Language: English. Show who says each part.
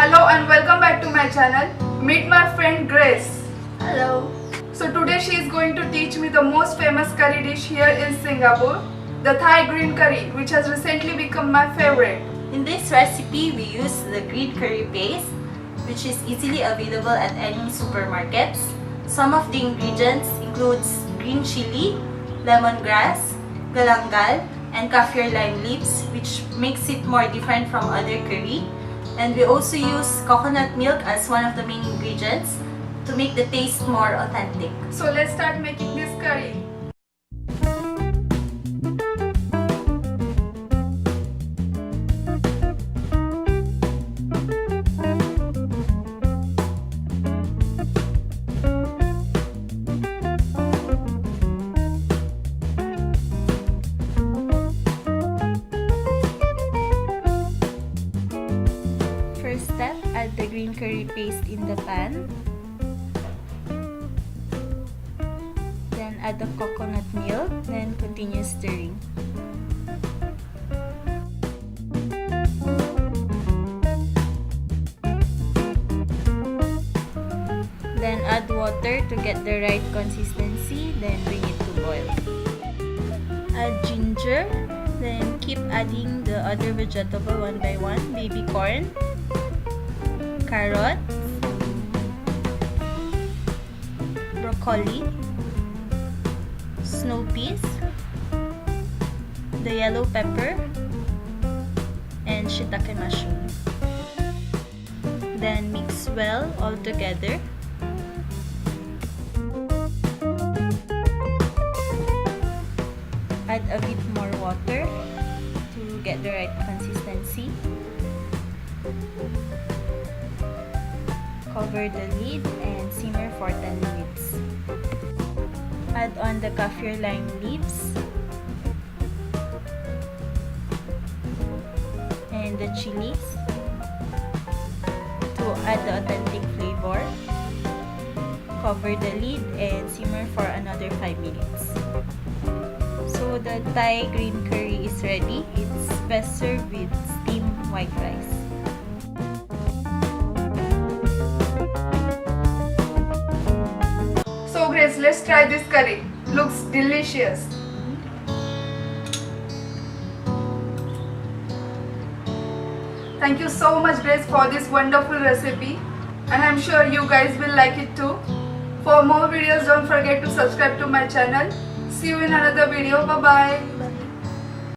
Speaker 1: Hello and welcome back to my channel. Meet my friend Grace.
Speaker 2: Hello.
Speaker 1: So today she is going to teach me the most famous curry dish here in Singapore, the Thai green curry, which has recently become my favorite.
Speaker 2: In this recipe, we use the green curry paste, which is easily available at any supermarkets. Some of the ingredients includes green chili, lemongrass, galangal, and kaffir lime leaves, which makes it more different from other curry. And we also use coconut milk as one of the main ingredients to make the taste more authentic.
Speaker 1: So let's start making this curry.
Speaker 2: First step, add the green curry paste in the pan. Then add the coconut milk, then continue stirring. Then add water to get the right consistency, then bring it to boil. Add ginger, then keep adding the other vegetable one by one. Baby corn, carrots, broccoli, snow peas, the yellow pepper, and shiitake mushroom. Then mix well all together. Add a bit more water to get the right consistency. Cover the lid and simmer for 10 minutes. Add on the kaffir lime leaves and the chilies to add the authentic flavor. Cover the lid and simmer for another 5 minutes. So the Thai green curry is ready. It's best served with steamed white rice.
Speaker 1: So Grace, let's try this curry. Looks delicious. Thank you so much Grace for this wonderful recipe, and I'm sure you guys will like it too. For more videos, don't forget to subscribe to my channel. See you in another video. Bye bye.